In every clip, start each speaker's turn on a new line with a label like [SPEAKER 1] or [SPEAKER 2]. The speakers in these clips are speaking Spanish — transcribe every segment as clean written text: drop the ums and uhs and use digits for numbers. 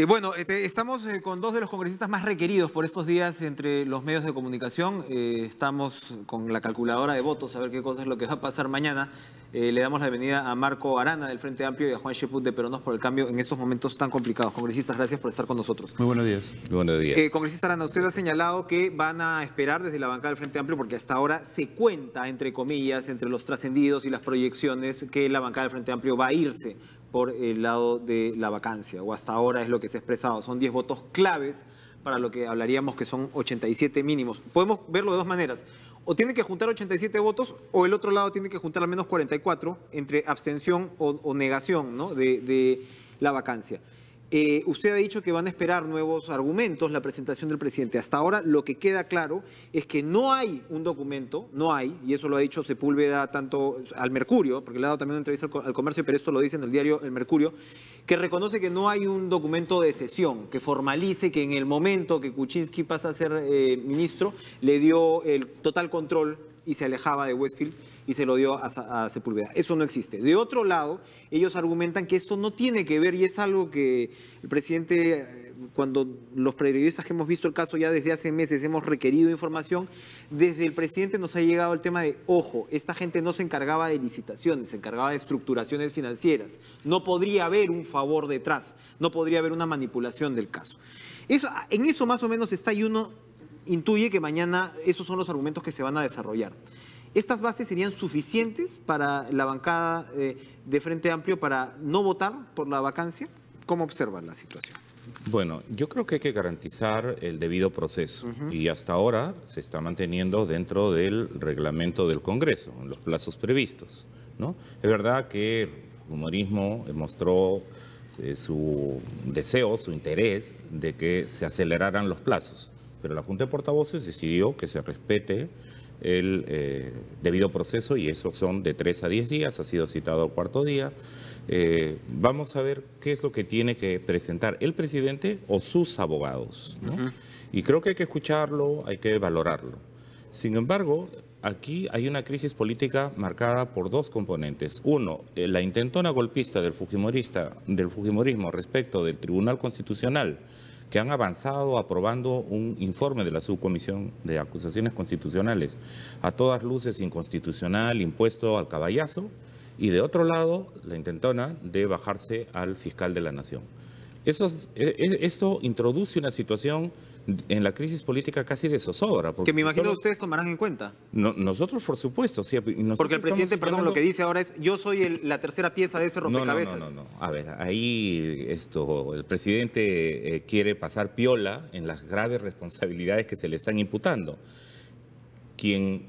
[SPEAKER 1] Bueno, estamos con dos de los congresistas más requeridos por estos días entre los medios de comunicación. Estamos con la calculadora de votos a ver qué cosa es lo que va a pasar mañana. Le damos la bienvenida a Marco Arana del Frente Amplio y a Juan Cheput de Peronos por el Cambio en estos momentos tan complicados. Congresistas, gracias por estar con nosotros.
[SPEAKER 2] Muy buenos días.
[SPEAKER 3] Buenos días.
[SPEAKER 1] Congresista Arana, usted ha señalado que van a esperar desde la bancada del Frente Amplio porque hasta ahora se cuenta, entre comillas, entre los trascendidos y las proyecciones, que la bancada del Frente Amplio va a irse por el lado de la vacancia, o hasta ahora es lo que se ha expresado. Son 10 votos claves para lo que hablaríamos que son 87 mínimos. Podemos verlo de dos maneras. O tienen que juntar 87 votos, o el otro lado tiene que juntar al menos 44 entre abstención o negación, ¿no?, de la vacancia. Usted ha dicho que van a esperar nuevos argumentos, la presentación del presidente. Hasta ahora lo que queda claro es que no hay un documento, no hay, y eso lo ha dicho Sepúlveda tanto al Mercurio, porque le ha dado también una entrevista al Comercio, pero esto lo dice en el diario El Mercurio, que reconoce que no hay un documento de cesión que formalice que en el momento que Kuczynski pasa a ser ministro, le dio el total control y se alejaba de Westfield y se lo dio a Sepúlveda. Eso no existe. De otro lado, ellos argumentan que esto no tiene que ver, y es algo que el presidente, cuando los periodistas que hemos visto el caso ya desde hace meses hemos requerido información, desde el presidente nos ha llegado el tema de, ojo, esta gente no se encargaba de licitaciones, se encargaba de estructuraciones financieras. No podría haber un favor detrás, no podría haber una manipulación del caso. En eso más o menos está, y uno intuye que mañana esos son los argumentos que se van a desarrollar. ¿Estas bases serían suficientes para la bancada de Frente Amplio para no votar por la vacancia? ¿Cómo observan la situación?
[SPEAKER 3] Bueno, yo creo que hay que garantizar el debido proceso y hasta ahora se está manteniendo dentro del reglamento del Congreso, en los plazos previstos, ¿no? Es verdad que el humorismo mostró su deseo, su interés de que se aceleraran los plazos, pero la Junta de Portavoces decidió que se respete el debido proceso y esos son de 3 a 10 días, ha sido citado al cuarto día. Vamos a ver qué es lo que tiene que presentar el presidente o sus abogados, ¿no? Y creo que hay que escucharlo, hay que valorarlo. Sin embargo, aquí hay una crisis política marcada por dos componentes. Uno, la intentona golpista del fujimorismo respecto del Tribunal Constitucional, que han avanzado aprobando un informe de la Subcomisión de Acusaciones Constitucionales, a todas luces inconstitucional, impuesto al caballazo, y de otro lado, la intentona de bajarse al fiscal de la Nación. Esto introduce una situación en la crisis política casi de zozobra.
[SPEAKER 1] Que me imagino ustedes tomarán en cuenta.
[SPEAKER 3] Nosotros, por supuesto, sí.
[SPEAKER 1] Porque el presidente, perdón, lo que dice ahora es, yo soy la tercera pieza de ese rompecabezas.
[SPEAKER 3] No. A ver, ahí el presidente quiere pasar piola en las graves responsabilidades que se le están imputando. Quien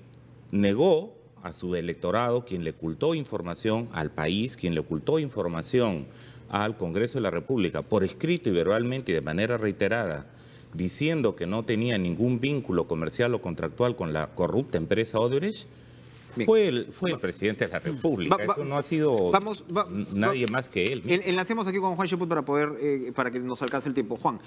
[SPEAKER 3] negó a su electorado, quien le ocultó información al país, quien le ocultó información al Congreso de la República, por escrito y verbalmente y de manera reiterada, diciendo que no tenía ningún vínculo comercial o contractual con la corrupta empresa Odebrecht, fue el presidente de la República. Eso no ha sido nadie más que él, ¿no?
[SPEAKER 1] Enlacemos aquí con Juan Cheput para que nos alcance el tiempo. Juan,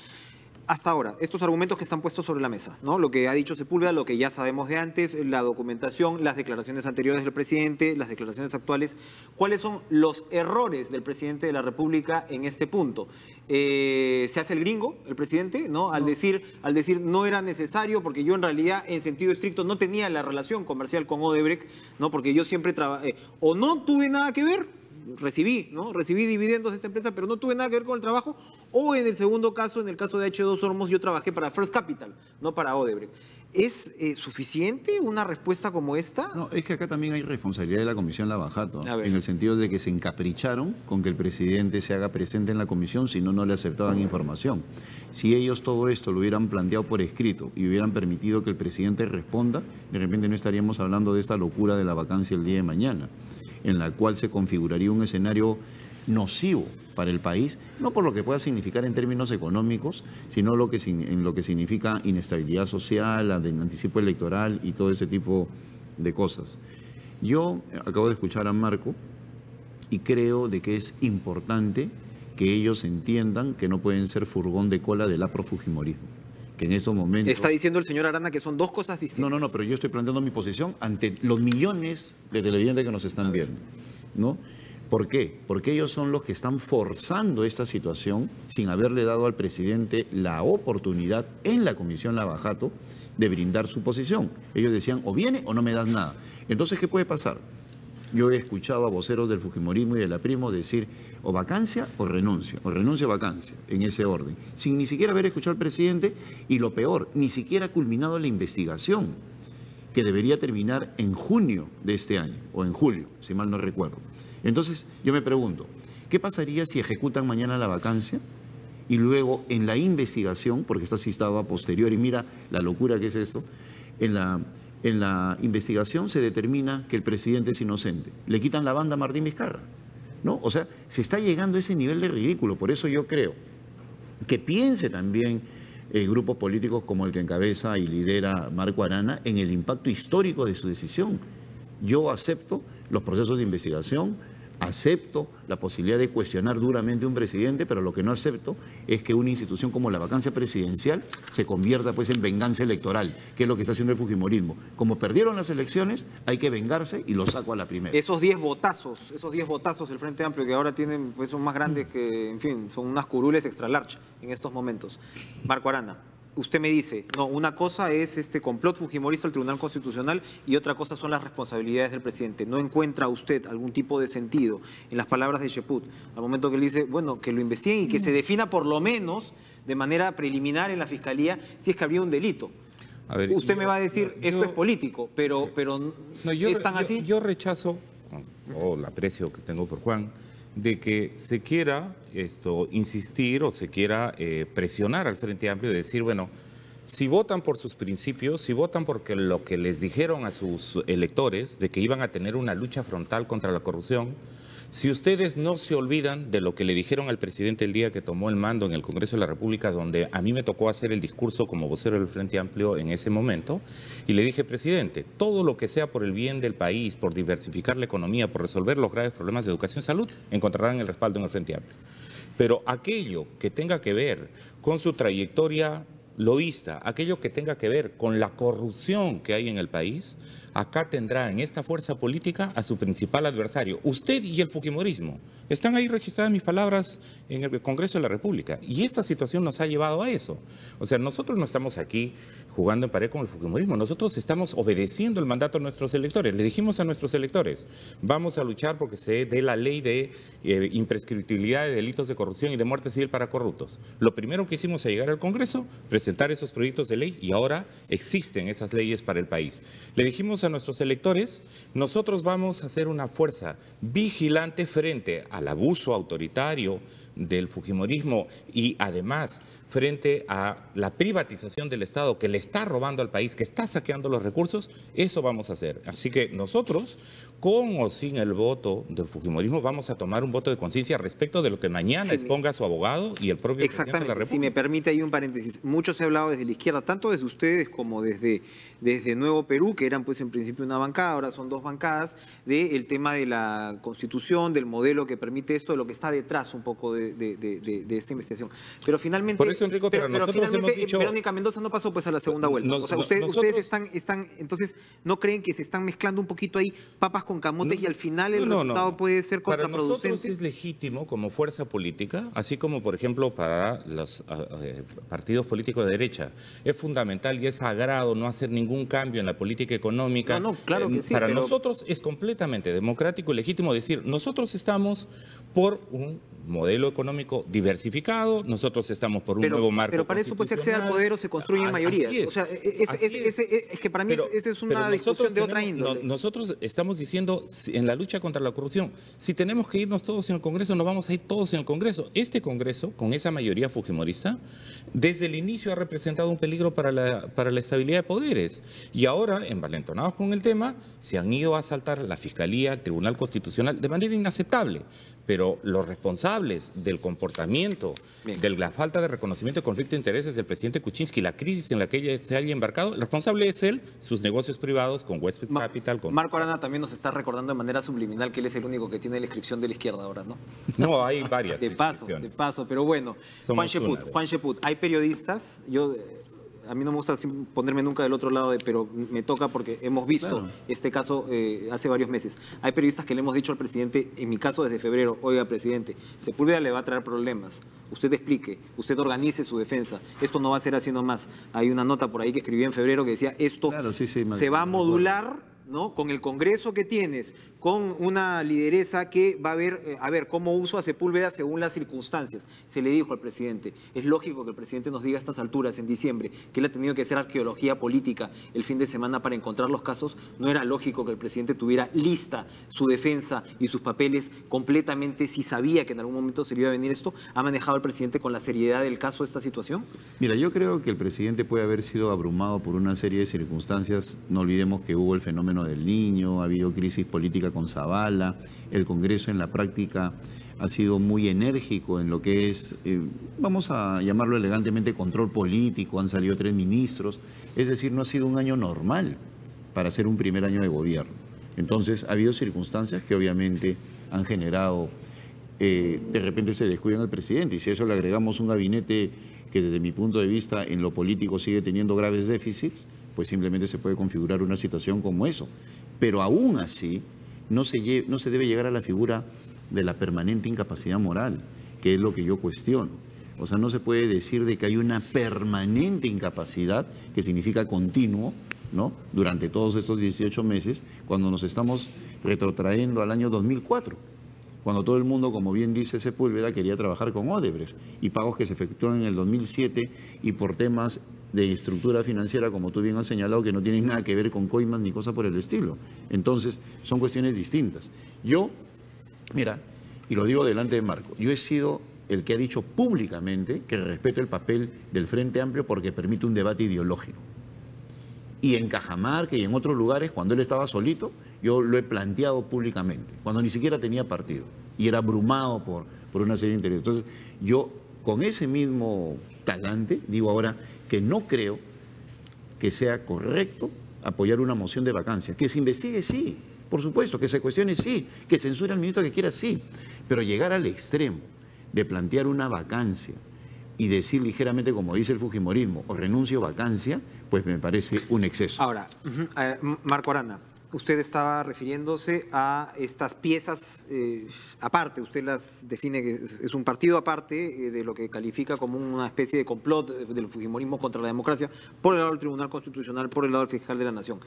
[SPEAKER 1] hasta ahora, estos argumentos que están puestos sobre la mesa, ¿no? Lo que ha dicho Sepúlveda, lo que ya sabemos de antes, la documentación, las declaraciones anteriores del presidente, las declaraciones actuales. ¿Cuáles son los errores del presidente de la República en este punto? ¿Se hace el gringo, el presidente, ¿no? Al decir no era necesario, porque yo en realidad, en sentido estricto, no tenía la relación comercial con Odebrecht, ¿no? Porque yo siempre trabajé, o no tuve nada que ver, recibí dividendos de esta empresa, pero no tuve nada que ver con el trabajo, o en el segundo caso, en el caso de H2 Hormuz, yo trabajé para First Capital, no para Odebrecht. ¿Es suficiente una respuesta como esta?
[SPEAKER 2] No, es que acá también hay responsabilidad de la Comisión Lavajato, en el sentido de que se encapricharon con que el presidente se haga presente en la comisión, si no, no le aceptaban información. Si ellos todo esto lo hubieran planteado por escrito y hubieran permitido que el presidente responda, de repente no estaríamos hablando de esta locura de la vacancia el día de mañana, en la cual se configuraría un escenario nocivo para el país, no por lo que pueda significar en términos económicos, sino en lo que significa inestabilidad social, anticipo electoral y todo ese tipo de cosas. Yo acabo de escuchar a Marco y creo de que es importante que ellos entiendan que no pueden ser furgón de cola del afrofujimorismo, que en estos momentos...
[SPEAKER 1] Está diciendo el señor Arana que son dos cosas distintas.
[SPEAKER 2] No, pero yo estoy planteando mi posición ante los millones de televidentes que nos están viendo, ¿no? ¿Por qué? Porque ellos son los que están forzando esta situación sin haberle dado al presidente la oportunidad en la Comisión Lavajato de brindar su posición. Ellos decían, o viene o no me das nada. Entonces, ¿qué puede pasar? Yo he escuchado a voceros del fujimorismo y del aprimo decir o vacancia o renuncia o vacancia, en ese orden, sin ni siquiera haber escuchado al presidente y lo peor, ni siquiera ha culminado la investigación, que debería terminar en junio de este año, o en julio, si mal no recuerdo. Entonces, yo me pregunto, ¿qué pasaría si ejecutan mañana la vacancia y luego en la investigación, porque está citado a posteriori, mira la locura que es esto, en la investigación se determina que el presidente es inocente, le quitan la banda a Martín Vizcarra, ¿no? O sea, se está llegando a ese nivel de ridículo, por eso yo creo que piense también grupos políticos como el que encabeza y lidera Marco Arana en el impacto histórico de su decisión. Yo acepto los procesos de investigación, acepto la posibilidad de cuestionar duramente a un presidente, pero lo que no acepto es que una institución como la vacancia presidencial se convierta pues en venganza electoral, que es lo que está haciendo el fujimorismo. Como perdieron las elecciones, hay que vengarse y lo saco a la primera.
[SPEAKER 1] Esos 10 botazos del Frente Amplio que ahora tienen, pues son más grandes que, en fin, son unas curules extra large en estos momentos. Marco Arana, usted me dice, no, una cosa es este complot fujimorista al Tribunal Constitucional y otra cosa son las responsabilidades del presidente. ¿No encuentra usted algún tipo de sentido en las palabras de Cheput al momento que él dice, bueno, que lo investiguen y que se defina por lo menos de manera preliminar en la Fiscalía si es que habría un delito? A ver, usted me va a decir, esto es político, pero no, ¿es tan así?
[SPEAKER 3] Yo rechazo, o el aprecio que tengo por Juan, de que se quiera insistir o se quiera presionar al Frente Amplio y decir, bueno, si votan por sus principios, si votan porque lo que les dijeron a sus electores de que iban a tener una lucha frontal contra la corrupción, si ustedes no se olvidan de lo que le dijeron al presidente el día que tomó el mando en el Congreso de la República, donde a mí me tocó hacer el discurso como vocero del Frente Amplio en ese momento, y le dije, presidente, todo lo que sea por el bien del país, por diversificar la economía, por resolver los graves problemas de educación y salud, encontrarán el respaldo en el Frente Amplio. Pero aquello que tenga que ver con su trayectoria loísta, aquello que tenga que ver con la corrupción que hay en el país, acá tendrá en esta fuerza política a su principal adversario. Usted y el fujimorismo. Están ahí registradas mis palabras en el Congreso de la República. Y esta situación nos ha llevado a eso. O sea, nosotros no estamos aquí jugando en pared con el fujimorismo. Nosotros estamos obedeciendo el mandato de nuestros electores. Le dijimos a nuestros electores, vamos a luchar porque se dé la ley de imprescriptibilidad de delitos de corrupción y de muerte civil para corruptos. Lo primero que hicimos al llegar al Congreso, presentar esos proyectos de ley y ahora existen esas leyes para el país. Le dijimos a nuestros electores, nosotros vamos a hacer una fuerza vigilante frente al abuso autoritario del fujimorismo y además frente a la privatización del Estado que le está robando al país, que está saqueando los recursos, eso vamos a hacer. Así que nosotros, con o sin el voto del fujimorismo, vamos a tomar un voto de conciencia respecto de lo que mañana exponga su abogado y el propio presidente de la República.
[SPEAKER 1] Si me permite, hay un paréntesis. Mucho se ha hablado desde la izquierda, tanto desde ustedes como desde Nuevo Perú, que eran pues en principio una bancada, ahora son dos bancadas, del tema de la Constitución, del modelo que permite esto, de lo que está detrás un poco de esta investigación. Pero finalmente...
[SPEAKER 3] Por eso, Enrico, pero nosotros hemos dicho...
[SPEAKER 1] Verónica Mendoza no pasó pues a la segunda vuelta. O sea, ustedes están, entonces, ¿no creen que se están mezclando un poquito ahí papas con camotes y al final el resultado puede ser contraproducente?
[SPEAKER 3] Para nosotros es legítimo como fuerza política, así como, por ejemplo, para los partidos políticos de derecha. Es fundamental y es sagrado no hacer ningún cambio en la política económica.
[SPEAKER 1] No, claro que sí.
[SPEAKER 3] Para nosotros es completamente democrático y legítimo decir, nosotros estamos por un modelo económico diversificado, nosotros estamos por un nuevo marco.
[SPEAKER 1] Pero para eso pues se accede al poder o se construyen mayorías. O sea, es que para mí esa es una discusión de otra índole.
[SPEAKER 3] Nosotros estamos diciendo en la lucha contra la corrupción, si tenemos que irnos todos en el Congreso, nos vamos a ir todos en el Congreso. Este Congreso, con esa mayoría fujimorista, desde el inicio ha representado un peligro para la estabilidad de poderes. Y ahora, envalentonados con el tema, se han ido a asaltar la Fiscalía, el Tribunal Constitucional, de manera inaceptable. Pero los responsables del comportamiento, de la falta de reconocimiento de conflicto de intereses del presidente Kuczynski, la crisis en la que ella se haya embarcado, el responsable es él, sus negocios privados con Westfield Capital.
[SPEAKER 1] Marco Arana también nos está recordando de manera subliminal que él es el único que tiene la inscripción de la izquierda ahora, ¿no?
[SPEAKER 3] No, hay varias
[SPEAKER 1] de paso, pero bueno. Juan Cheput, hay periodistas, a mí no me gusta ponerme nunca del otro lado, pero me toca porque hemos visto este caso hace varios meses. Hay periodistas que le hemos dicho al presidente, en mi caso desde febrero, oiga, presidente, Sepúlveda le va a traer problemas. Usted explique, usted organice su defensa. Esto no va a ser así nomás. Hay una nota por ahí que escribí en febrero que decía, esto se va a modular, ¿no? Con el Congreso que tienes, con una lideresa que va a ver cómo uso a Sepúlveda según las circunstancias. Se le dijo al presidente, es lógico que el presidente nos diga a estas alturas, en diciembre, que él ha tenido que hacer arqueología política el fin de semana para encontrar los casos. No era lógico que el presidente tuviera lista su defensa y sus papeles completamente, si sabía que en algún momento se le iba a venir esto. ¿Ha manejado el presidente con la seriedad del caso esta situación?
[SPEAKER 2] Mira, yo creo que el presidente puede haber sido abrumado por una serie de circunstancias. No olvidemos que hubo el fenómeno del Niño, ha habido crisis política con Zavala, el Congreso en la práctica ha sido muy enérgico en lo que es, vamos a llamarlo elegantemente, control político, han salido 3 ministros, es decir, no ha sido un año normal para ser un primer año de gobierno. Entonces, ha habido circunstancias que obviamente han generado, de repente se descuidan al presidente, y si a eso le agregamos un gabinete que desde mi punto de vista en lo político sigue teniendo graves déficits, pues simplemente se puede configurar una situación como eso. Pero aún así, no se debe llegar a la figura de la permanente incapacidad moral, que es lo que yo cuestiono. O sea, no se puede decir de que hay una permanente incapacidad, que significa continuo, ¿no?, durante todos estos 18 meses, cuando nos estamos retrotrayendo al año 2004, cuando todo el mundo, como bien dice Sepúlveda, quería trabajar con Odebrecht, y pagos que se efectuaron en el 2007 y por temas de estructura financiera, como tú bien has señalado, que no tienen nada que ver con coimas ni cosa por el estilo. Entonces, son cuestiones distintas. Yo, mira, y lo digo delante de Marco, yo he sido el que ha dicho públicamente que respeto el papel del Frente Amplio porque permite un debate ideológico. Y en Cajamarca y en otros lugares, cuando él estaba solito, yo lo he planteado públicamente, cuando ni siquiera tenía partido y era abrumado por una serie de intereses. Entonces, yo con ese mismo talante digo ahora que no creo que sea correcto apoyar una moción de vacancia. Que se investigue, sí, por supuesto, que se cuestione, sí, que censure al ministro que quiera, sí, pero llegar al extremo de plantear una vacancia y decir ligeramente, como dice el fujimorismo, o renuncio o vacancia, pues me parece un exceso.
[SPEAKER 1] Ahora, Marco Arana, usted estaba refiriéndose a estas piezas aparte, usted las define que es un partido aparte de lo que califica como una especie de complot del fujimorismo contra la democracia, por el lado del Tribunal Constitucional, por el lado del Fiscal de la Nación.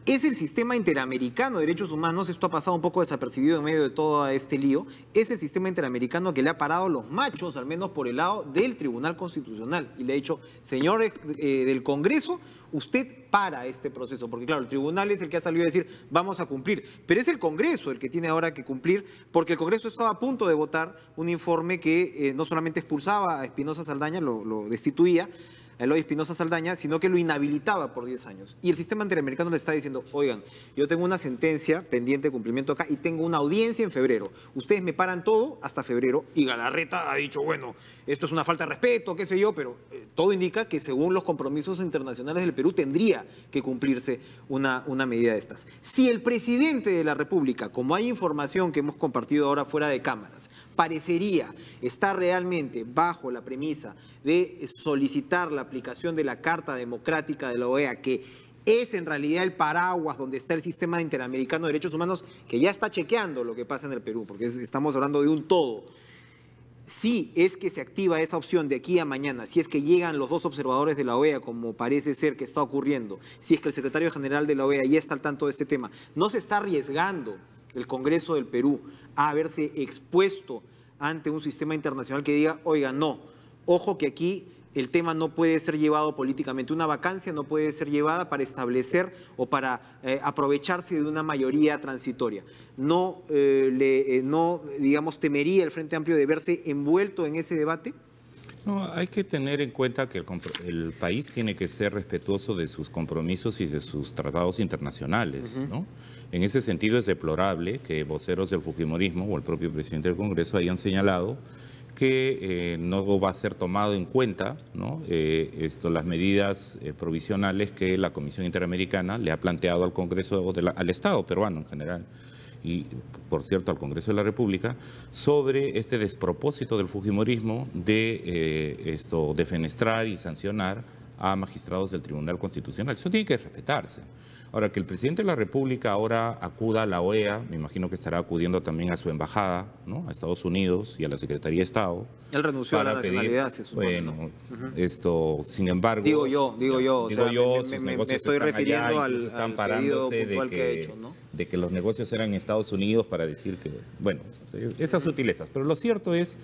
[SPEAKER 1] Es el sistema interamericano de derechos humanos, esto ha pasado un poco desapercibido en medio de todo este lío, es el sistema interamericano que le ha parado los machos, al menos por el lado del Tribunal Constitucional, y le ha dicho, señores del Congreso, usted para este proceso, porque claro, el tribunal es el que ha salido a decir, vamos a cumplir, pero es el Congreso el que tiene ahora que cumplir, porque el Congreso estaba a punto de votar un informe que no solamente expulsaba a Espinosa Saldaña, lo destituía, a Eloy Espinosa Saldaña, sino que lo inhabilitaba por 10 años. Y el sistema interamericano le está diciendo, oigan, yo tengo una sentencia pendiente de cumplimiento acá y tengo una audiencia en febrero. Ustedes me paran todo hasta febrero. Y Galarreta ha dicho, bueno, esto es una falta de respeto, qué sé yo, pero todo indica que según los compromisos internacionales del Perú tendría que cumplirse una medida de estas. Si el presidente de la República, como hay información que hemos compartido ahora fuera de cámaras, parecería estar realmente bajo la premisa de solicitar la aplicación de la Carta Democrática de la OEA, que es en realidad el paraguas donde está el sistema interamericano de derechos humanos, que ya está chequeando lo que pasa en el Perú, porque estamos hablando de un todo. Si es que se activa esa opción de aquí a mañana, si es que llegan los 2 observadores de la OEA, como parece ser que está ocurriendo, si es que el secretario general de la OEA ya está al tanto de este tema, no se está arriesgando el Congreso del Perú a verse expuesto ante un sistema internacional que diga, oiga, no, ojo que aquí el tema no puede ser llevado políticamente, una vacancia no puede ser llevada para establecer o para aprovecharse de una mayoría transitoria. No, digamos, temería el Frente Amplio de verse envuelto en ese debate.
[SPEAKER 3] No, hay que tener en cuenta que el país tiene que ser respetuoso de sus compromisos y de sus tratados internacionales, ¿no? En ese sentido es deplorable que voceros del fujimorismo o el propio presidente del Congreso hayan señalado que no va a ser tomado en cuenta, ¿no?, las medidas provisionales que la Comisión Interamericana le ha planteado al Congreso, al Estado peruano en general, y por cierto al Congreso de la República, sobre este despropósito del fujimorismo de defenestrar y sancionar a magistrados del Tribunal Constitucional. Eso tiene que respetarse. Ahora, que el presidente de la República ahora acuda a la OEA, me imagino que estará acudiendo también a su embajada, ¿no?, a Estados Unidos y a la Secretaría de Estado.
[SPEAKER 1] Él renunció a la nacionalidad, se supone.
[SPEAKER 3] Bueno, esto, sin embargo...
[SPEAKER 1] Digo yo, me estoy refiriendo
[SPEAKER 3] allá,
[SPEAKER 1] al
[SPEAKER 3] están
[SPEAKER 1] pedido
[SPEAKER 3] parándose
[SPEAKER 1] puntual que ha hecho, ¿no?
[SPEAKER 3] De que los negocios eran en Estados Unidos para decir que, bueno, esas sutilezas. Pero lo cierto es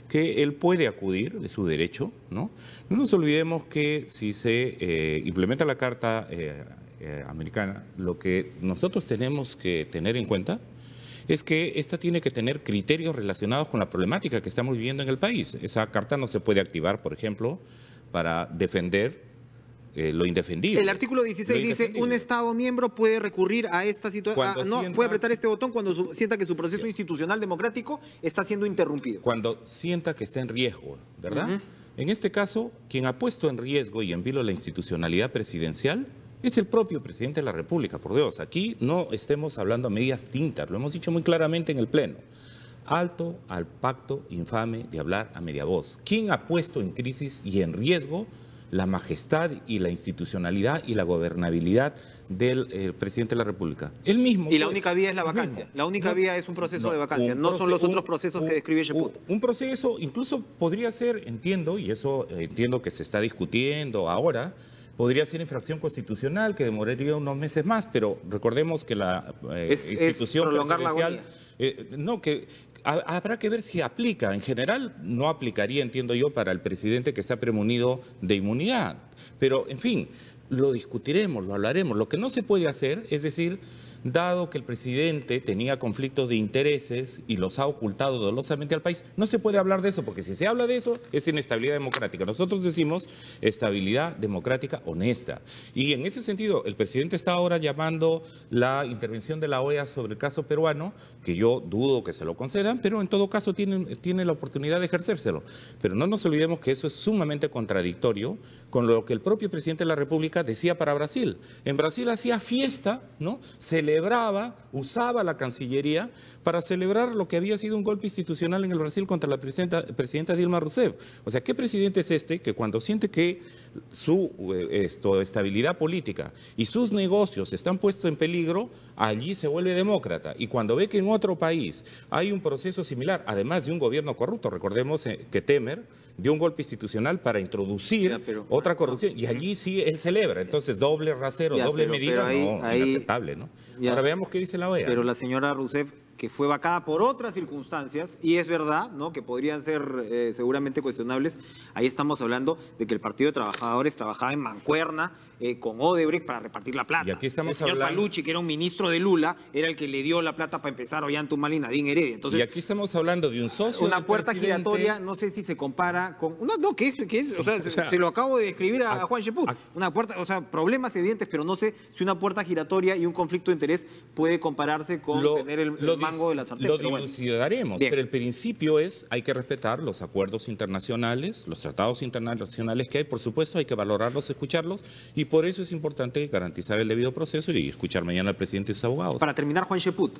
[SPEAKER 3] que él puede acudir, es su derecho, ¿no? No nos olvidemos que si se implementa la Carta Americana, lo que nosotros tenemos que tener en cuenta es que esta tiene que tener criterios relacionados con la problemática que estamos viviendo en el país. Esa carta no se puede activar, por ejemplo, para defender lo indefendible.
[SPEAKER 1] El artículo 16 dice, un Estado miembro puede recurrir a esta situación, puede apretar este botón cuando sienta que su proceso institucional democrático está siendo interrumpido.
[SPEAKER 3] Cuando sienta que está en riesgo, ¿verdad? En este caso, quien ha puesto en riesgo y en vilo la institucionalidad presidencial es el propio presidente de la República, por Dios. Aquí no estemos hablando a medias tintas, lo hemos dicho muy claramente en el Pleno. Alto al pacto infame de hablar a media voz. ¿Quién ha puesto en crisis y en riesgo la majestad y la institucionalidad y la gobernabilidad del presidente de la República? Él mismo.
[SPEAKER 1] Y la única vía es la vacancia. La única vía es un proceso de vacancia. No son los otros procesos que describe Cheput.
[SPEAKER 3] Un proceso, incluso podría ser, entiendo, y eso entiendo que se está discutiendo ahora, podría ser infracción constitucional que demoraría unos meses más, pero recordemos que la institución presidencial, habrá que ver si aplica. En general no aplicaría, entiendo yo, para el presidente que está premonido de inmunidad. Pero, en fin, lo discutiremos, lo hablaremos. Lo que no se puede hacer es decir, dado que el presidente tenía conflictos de intereses y los ha ocultado dolosamente al país, no se puede hablar de eso, porque si se habla de eso es inestabilidad democrática. Nosotros decimos estabilidad democrática honesta. Y en ese sentido, el presidente está ahora llamando la intervención de la OEA sobre el caso peruano, que yo dudo que se lo concedan, pero en todo caso tiene la oportunidad de ejercérselo. Pero no nos olvidemos que eso es sumamente contradictorio con lo que el propio presidente de la República decía para Brasil. En Brasil hacía fiesta, ¿no?, celebraba, usaba la Cancillería para celebrar lo que había sido un golpe institucional en el Brasil contra la presidenta Dilma Rousseff. O sea, ¿qué presidente es este que cuando siente que su estabilidad política y sus negocios están puestos en peligro, allí se vuelve demócrata? Y cuando ve que en otro país hay un proceso similar, además de un gobierno corrupto, recordemos que Temer dio un golpe institucional para introducir otra corrupción, y allí sí él celebra. Entonces, doble rasero, doble medida, inaceptable, ¿no? Ahora veamos qué dice la OEA.
[SPEAKER 1] Pero la señora Rousseff, que fue vacada por otras circunstancias, y es verdad, ¿no?, que podrían ser seguramente cuestionables. Ahí estamos hablando de que el Partido de Trabajadores trabajaba en mancuerna con Odebrecht para repartir la plata.
[SPEAKER 3] Y aquí estamos
[SPEAKER 1] el señor Palucci, que era un ministro de Lula, era el que le dio la plata para empezar Ollanta-Humala y Nadine Heredia. Entonces,
[SPEAKER 3] y aquí estamos hablando de un socio.
[SPEAKER 1] Una puerta giratoria, no sé si se compara con. Se lo acabo de describir a Juan Cheput. Una puerta, problemas evidentes, pero no sé si una puerta giratoria y un conflicto de interés puede compararse con tener el mango de la sartén.
[SPEAKER 3] Lo dilucidaremos, pero el principio es, hay que respetar los acuerdos internacionales, los tratados internacionales que hay, por supuesto, hay que valorarlos, escucharlos, y por eso es importante garantizar el debido proceso y escuchar mañana al presidente y sus abogados.
[SPEAKER 1] Para terminar, Juan Cheput,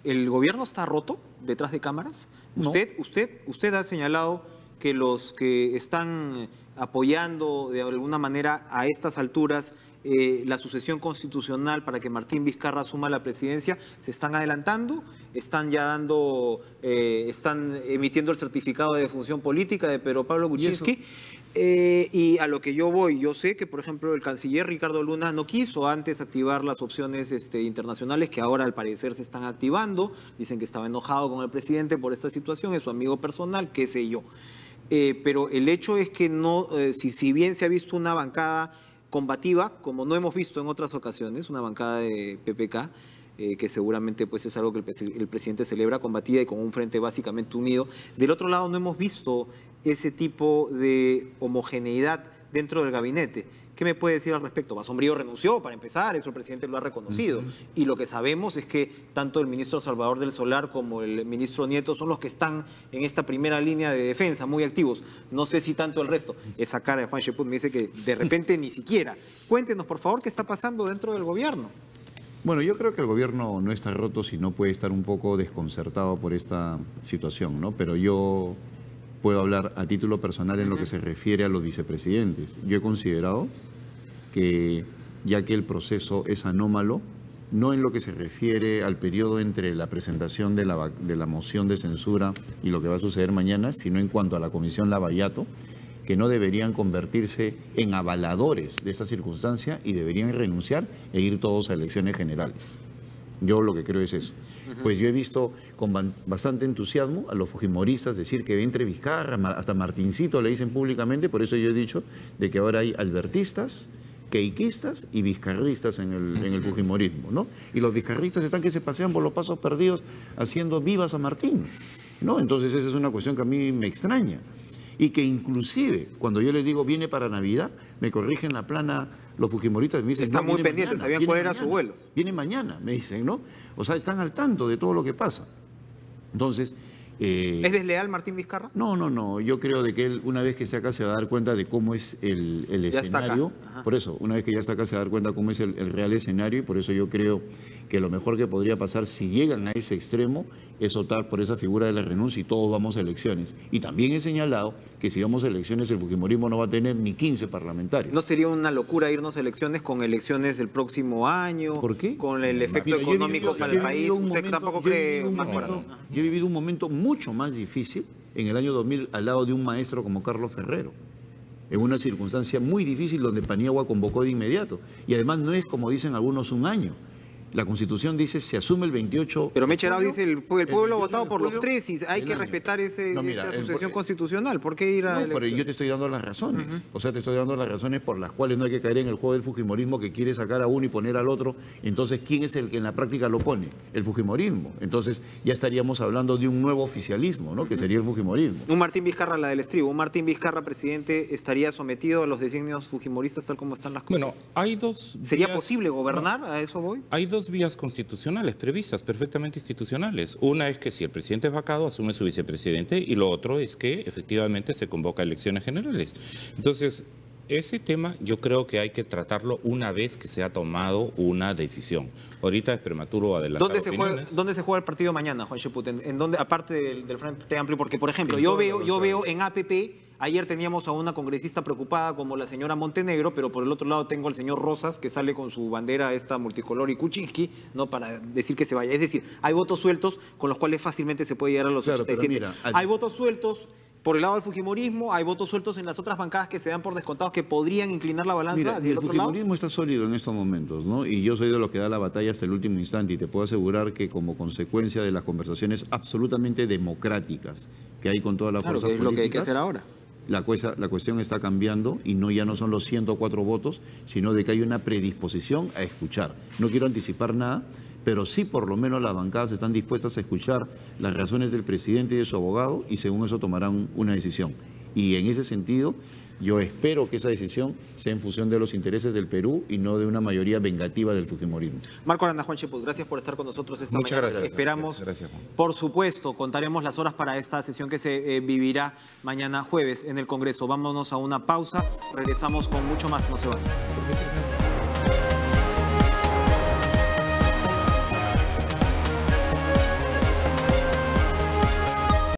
[SPEAKER 1] ¿el gobierno está roto detrás de cámaras?
[SPEAKER 3] No.
[SPEAKER 1] Usted ha señalado que los que están apoyando de alguna manera a estas alturas la sucesión constitucional para que Martín Vizcarra asuma la presidencia, se están adelantando, están ya están emitiendo el certificado de defunción política de Pedro Pablo Kuczynski. Y a lo que yo voy, yo sé que, por ejemplo, el canciller Ricardo Luna no quiso antes activar las opciones internacionales que ahora al parecer se están activando. Dicen que estaba enojado con el presidente por esta situación, es su amigo personal, qué sé yo. Pero el hecho es que no, si bien se ha visto una bancada combativa, como no hemos visto en otras ocasiones, una bancada de PPK, que seguramente pues es algo que el presidente celebra, combatida y con un frente básicamente unido. Del otro lado no hemos visto ese tipo de homogeneidad dentro del gabinete. ¿Qué me puede decir al respecto? Basombrío renunció, para empezar, eso el presidente lo ha reconocido. Y lo que sabemos es que tanto el ministro Salvador del Solar como el ministro Nieto son los que están en esta primera línea de defensa, muy activos. No sé si tanto el resto. Esa cara de Juan Cheput me dice que de repente ni siquiera. Cuéntenos, por favor, qué está pasando dentro del gobierno.
[SPEAKER 2] Bueno, yo creo que el gobierno no está roto, sino puede estar un poco desconcertado por esta situación, ¿no? Pero yo puedo hablar a título personal en lo que se refiere a los vicepresidentes. Yo he considerado que, ya que el proceso es anómalo, no en lo que se refiere al periodo entre la presentación de la moción de censura y lo que va a suceder mañana, sino en cuanto a la Comisión Lavallato, que no deberían convertirse en avaladores de esta circunstancia y deberían renunciar e ir todos a elecciones generales. Yo lo que creo es eso. Pues yo he visto con bastante entusiasmo a los fujimoristas decir que entre Vizcarra, hasta Martincito le dicen públicamente, por eso yo he dicho de que ahora hay albertistas, queiquistas y vizcarristas en el fujimorismo, ¿no? Y los vizcarristas están que se pasean por los pasos perdidos haciendo vivas a Martín, ¿no? Entonces esa es una cuestión que a mí me extraña. Y que inclusive, cuando yo les digo viene para Navidad, me corrigen la plana los fujimoristas, me dicen...
[SPEAKER 1] Están muy pendientes, sabían cuál era su vuelo.
[SPEAKER 2] Viene mañana, me dicen, ¿no? O sea, están al tanto de todo lo que pasa. Entonces...
[SPEAKER 1] ¿Es desleal Martín Vizcarra?
[SPEAKER 2] No. Yo creo de que él, una vez que esté acá, se va a dar cuenta de cómo es el escenario. Por eso, una vez que ya está acá, se va a dar cuenta cómo es el real escenario. Y por eso yo creo que lo mejor que podría pasar, si llegan a ese extremo, es optar por esa figura de la renuncia y todos vamos a elecciones. Y también he señalado que si vamos a elecciones, el fujimorismo no va a tener ni 15 parlamentarios.
[SPEAKER 1] ¿No sería una locura irnos a elecciones con elecciones el próximo año?
[SPEAKER 2] ¿Por qué?
[SPEAKER 1] Con el efecto económico para el país. ¿Usted tampoco cree más
[SPEAKER 2] Yo he vivido un momento mucho más difícil en el año 2000 al lado de un maestro como Carlos Ferrero, en una circunstancia muy difícil donde Paniagua convocó de inmediato. Y además no es, como dicen algunos, un año. La Constitución dice se asume el 28...
[SPEAKER 1] Pero Mecherao dice el pueblo ha votado por los tres y hay que respetar esa sucesión constitucional. ¿Por qué ir a
[SPEAKER 2] pero yo te estoy dando las razones. O sea, te estoy dando las razones por las cuales no hay que caer en el juego del fujimorismo que quiere sacar a uno y poner al otro. Entonces, ¿quién es el que en la práctica lo pone? El fujimorismo. Entonces, ya estaríamos hablando de un nuevo oficialismo, ¿no? Que sería el fujimorismo.
[SPEAKER 1] Un Martín Vizcarra, la del estribo. Un Martín Vizcarra, presidente, ¿estaría sometido a los designios fujimoristas tal como están las cosas?
[SPEAKER 3] Bueno, hay dos...
[SPEAKER 1] ¿Sería posible gobernar? ¿A eso voy?
[SPEAKER 3] Hay dos vías constitucionales previstas, perfectamente institucionales. Una es que si el presidente es vacado, asume su vicepresidente, y lo otro es que efectivamente se convoca a elecciones generales. Entonces, ese tema yo creo que hay que tratarlo una vez que se ha tomado una decisión. Ahorita es prematuro adelantar opiniones.
[SPEAKER 1] ¿Dónde se juega el partido mañana, Juan Cheput? ¿En dónde, aparte del Frente Amplio? Porque, por ejemplo, yo veo en APP... Ayer teníamos a una congresista preocupada como la señora Montenegro, pero por el otro lado tengo al señor Rosas, que sale con su bandera esta multicolor y Kuczynski, no para decir que se vaya. Es decir, hay votos sueltos con los cuales fácilmente se puede llegar a los 87. Mira, hay votos sueltos por el lado del fujimorismo, hay votos sueltos en las otras bancadas que se dan por descontados que podrían inclinar la balanza hacia el otro lado.
[SPEAKER 2] El fujimorismo está sólido en estos momentos, ¿no? Y yo soy de los que da la batalla hasta el último instante y te puedo asegurar que como consecuencia de las conversaciones absolutamente democráticas que hay con todas las fuerzas políticas...
[SPEAKER 1] es lo que hay que hacer ahora.
[SPEAKER 2] La cuestión está cambiando y ya no son los 104 votos, sino de que hay una predisposición a escuchar. No quiero anticipar nada, pero sí por lo menos las bancadas están dispuestas a escuchar las razones del presidente y de su abogado y según eso tomarán una decisión. Y en ese sentido, yo espero que esa decisión sea en función de los intereses del Perú y no de una mayoría vengativa del fujimorismo.
[SPEAKER 1] Marco Aranda, Juan Cheput, gracias por estar con nosotros esta mañana.
[SPEAKER 3] Muchas gracias.
[SPEAKER 1] Esperamos,
[SPEAKER 3] gracias, Juan.
[SPEAKER 1] Por supuesto, contaremos las horas para esta sesión que se vivirá mañana jueves en el Congreso. Vámonos a una pausa, regresamos con mucho más, no se vayan.